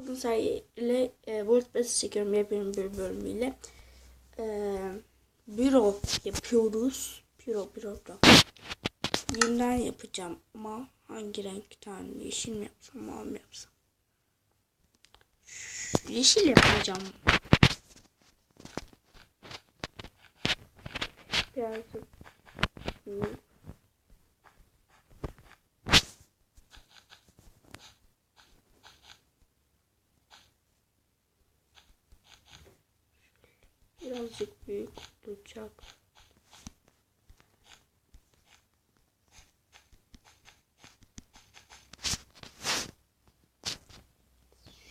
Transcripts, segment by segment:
Bu sayede WordPress çekiyorum yepyeni bir bölümüyle. Büro yapıyoruz. Büro. Yeniden yapacağım ama hangi renk tane? Yeşil mi yapsam, mavi mi yapsam? Yeşil yapacağım. Birazcık birazcık büyük olacak.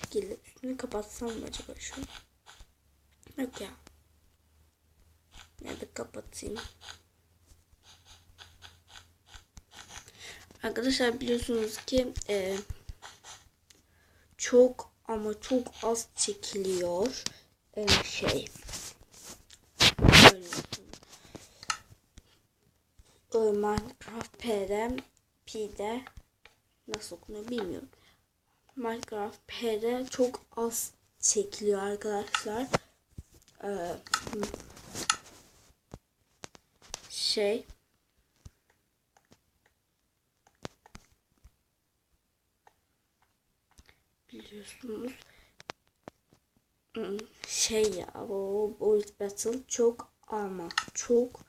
Şekilde üstünü kapatsam mı acaba şu? Yok ya. Ya da kapatayım. Arkadaşlar biliyorsunuz ki çok ama çok az çekiliyor. Minecraft P'de nasıl okunuyor bilmiyorum. Minecraft P'de çok az çekiliyor arkadaşlar. Biliyorsunuz ya o Voice Battle çok ama çok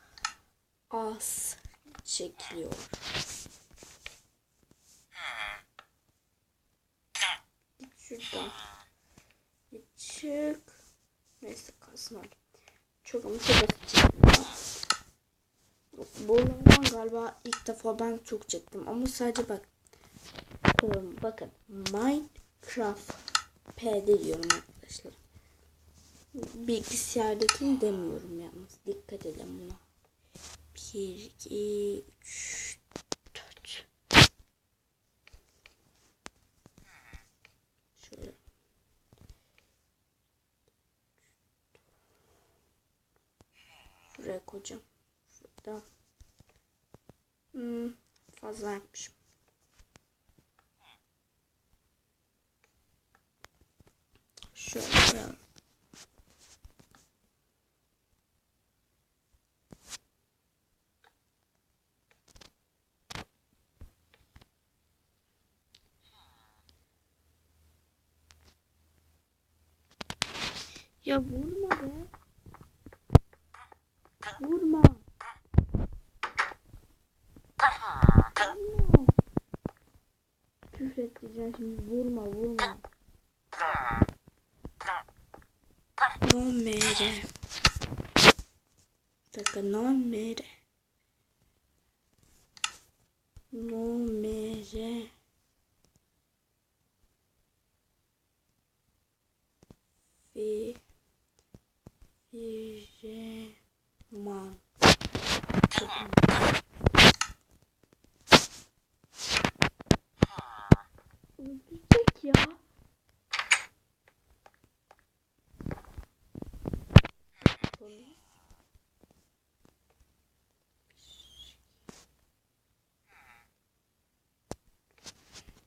az çekiliyor. Git şuradan. Git çık. Neyse kalsın öyle. Çok ama çok az çekiliyor. Bu oyundan galiba ilk defa ben çok çektim ama sadece bakın Minecraft P'de diyorum arkadaşlar. Bilgisayardakini demiyorum yalnız. Dikkat edin buna. 1, 2, 3, 4. Şöyle. Şuraya koyacağım. Şurada. Fazla yapmışım. Şöyle. Ya vurma be. Vurma. Küfür edeceğim şimdi. Vurma. Non mere. Sakın non mere. Non mere. Man. Öldürecek ya.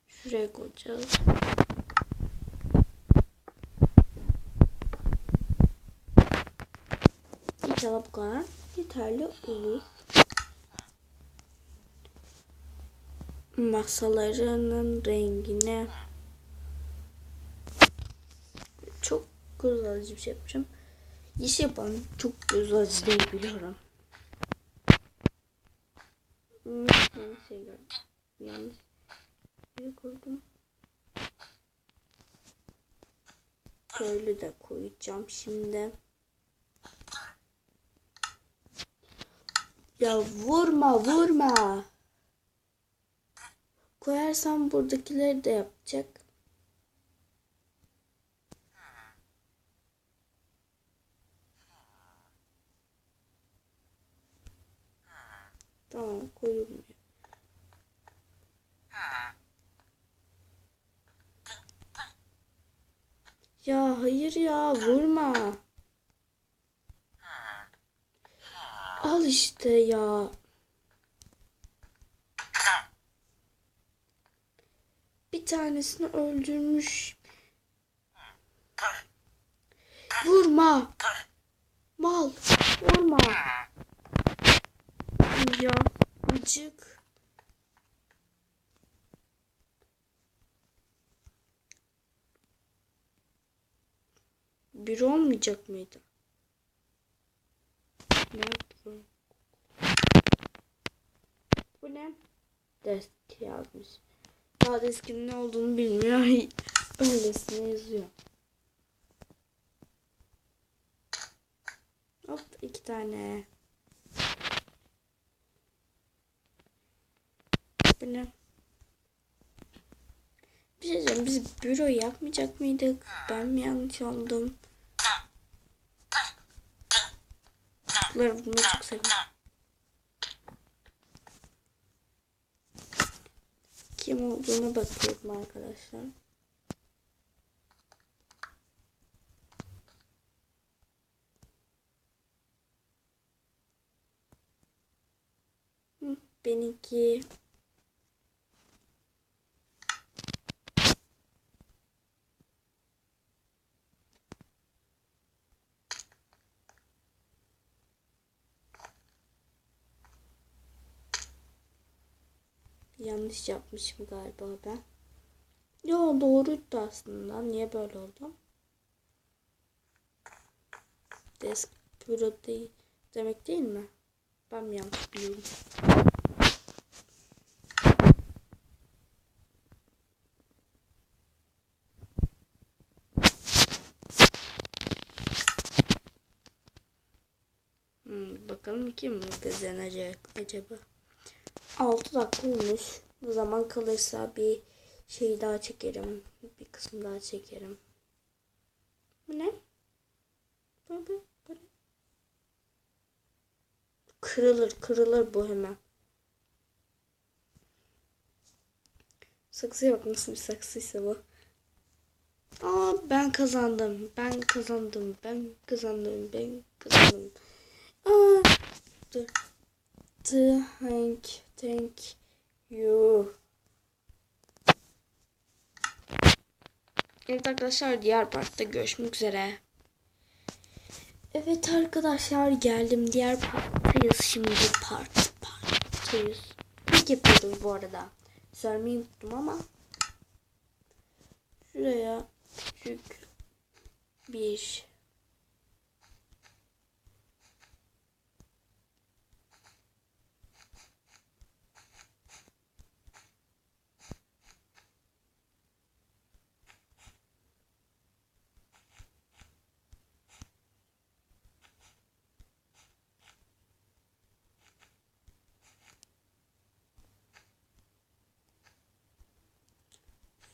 Şuraya koyacağız. İnşallah bu kadar yeterli olur. Masalarının rengine çok göz alıcı bir şey yapacağım. Yeşil yapalım. Çok göz alıcı değil biliyorum. Yanlış bir koydum. Böyle de koyacağım şimdi. Ya vurma. Koyarsam buradakileri de yapacak. Tamam koyulmuyor. Ya hayır ya vurma. Al işte ya. Bir tanesini öldürmüş. Vurma. Mal. Vurma. Ya gıcık. Bir olmayacak mıydı? Nerede bu? Bu ne? Desk yazmış. Daha deskin ne olduğunu bilmiyor. Öylesine yazıyor. Hop 2 tane. Bu ne? Bir şey diyeceğim. Biz büro yapmayacak mıydık? Ben mi yanlış oldum? Bunu çok seviyorum. Kim olduğuna bakıyorum arkadaşlar. Benimki. Yanlış yapmışım galiba ben. Yo doğruydu aslında. Niye böyle oldu? Desk büro değil demek değil mi? Ben mi yanlış biliyorum? Bakalım kim kazanacak acaba? 6 dakika olmuş. Bu zaman kalırsa bir şey daha çekerim. Bir kısım daha çekerim. Bu ne? Bu. Kırılır bu hemen. Saksıya bak nasıl bir saksıysa bu. Ben kazandım. Ben kazandım. Aa, thank you. Evet arkadaşlar diğer partta görüşmek üzere. Evet arkadaşlar geldim. Diğer parttayız şimdi. Parttayız. İlk yapıyoruz bu arada. Söylemeyi unuttum ama. Şuraya küçük bir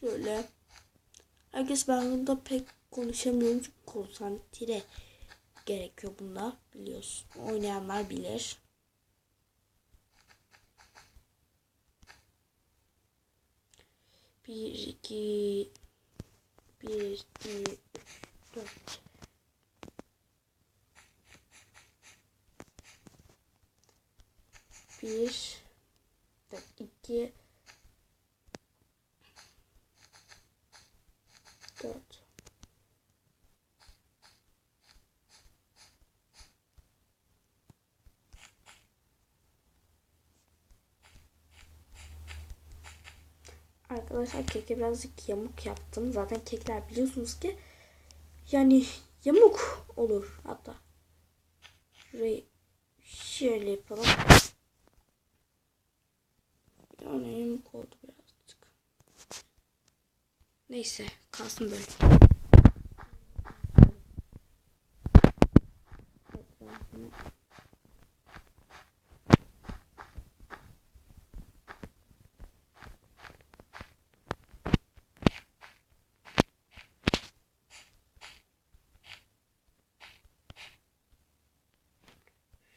şöyle. Herkes ben bunda pek konuşamıyorum çünkü konsantre gerekiyor bunda biliyorsun. Oynayanlar bilir. Bir, iki, üç, dört. Bir, iki, dört. Arkadaşlar keke birazcık yamuk yaptım. Zaten kekler biliyorsunuz ki yani yamuk olur hatta. Şurayı şöyle yapalım. Yani yamuk oldu birazcık. Neyse kalsın böyle.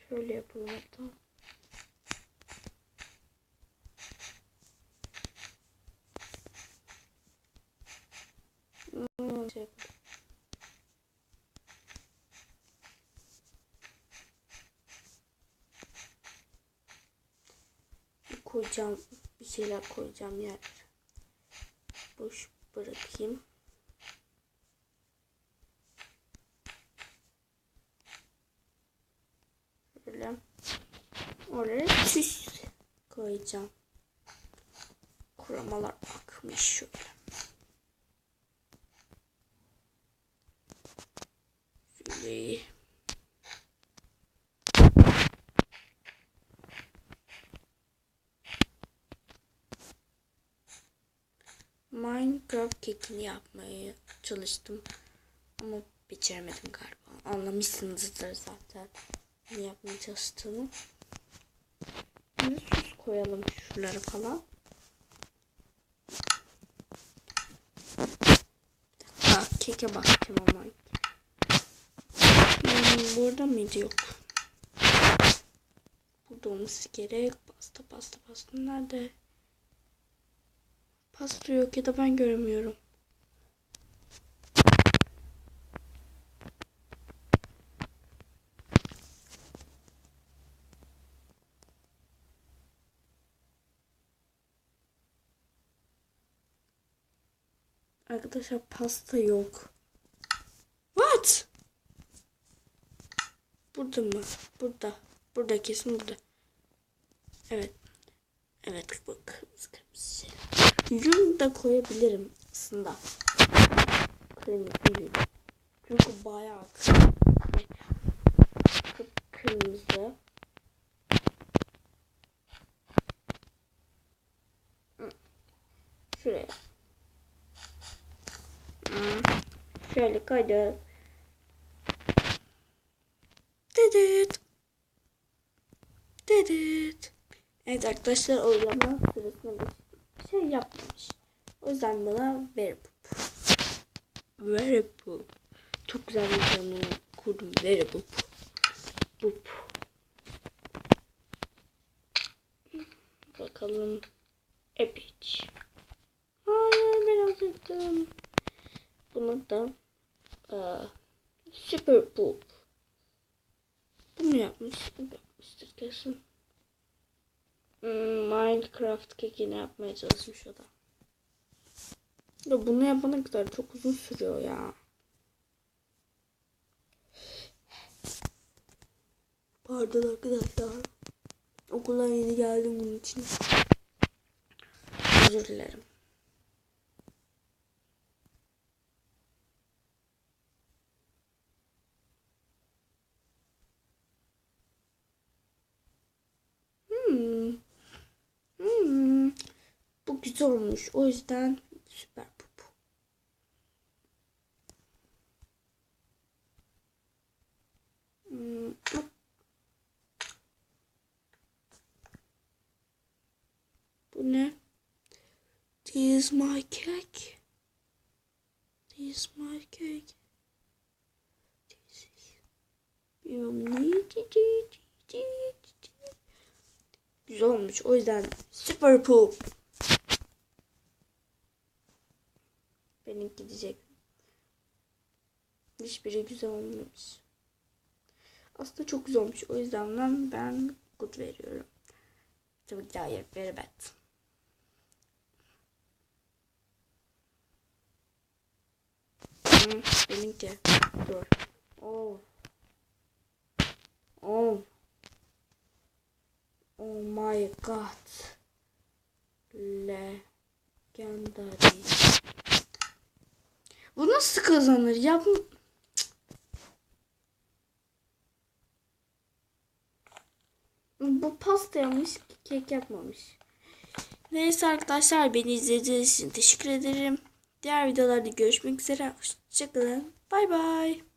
Şöyle yapalım hatta. Şey koyacağım. Bir şeyler koyacağım yer. Boş bırakayım. koyacağım. Kuramalar akmış şöyle. Şöyle. Minecraft kekini yapmaya çalıştım. Ama beceremedim galiba. Anlamışsınızdır zaten ne yapmaya çalıştığımı. Şimdi süs koyalım şuralara falan. Keke bakacağım ama. Burada mıydı? Yok. Burada olması gerek. Pasta nerede? Pasta yok ya da ben göremiyorum. Arkadaşlar pasta yok. What? Burada mı? Burada. Burada kesin burada. Evet. Evet bak kırmızı şey. Yün de koyabilirim aslında. Kırmızı yün. Çünkü bayağı kırmızı. Şuraya. Şöyle koydum. Dedet. Dedet. Evet arkadaşlar oylama sırasında bir şey yapmamış. O yüzden bana very poop. Çok güzel bir canını kurdum. Very poop. Bakalım. Epic. Hayır ben alacaktım. Bunu da super poop. Bunu yapmıştır kesin. Minecraft kekini yapmaya çalışmış o da. Ya bunu yapana kadar çok uzun sürüyor ya. Pardon arkadaşlar. Okuldan yeni geldim bunun için. Özür dilerim. Bu güzel olmuş. O yüzden süper pupu. Bu ne? This is my cake. This is my cake. This is... Güzel olmuş. O yüzden super poop. Benim gidecek. Hiçbiri güzel olmamış. Aslında çok güzel olmuş. O yüzden ben good veriyorum. Tabii ki hayır. Very bad. Benimki. Dur. Oh. Oh my god. Legendary. Bu nasıl kazanır ya? Bu pasta yapmış, kek yapmamış. Neyse arkadaşlar beni izlediğiniz için teşekkür ederim. Diğer videolarda görüşmek üzere. Hoşçakalın. Bay bay.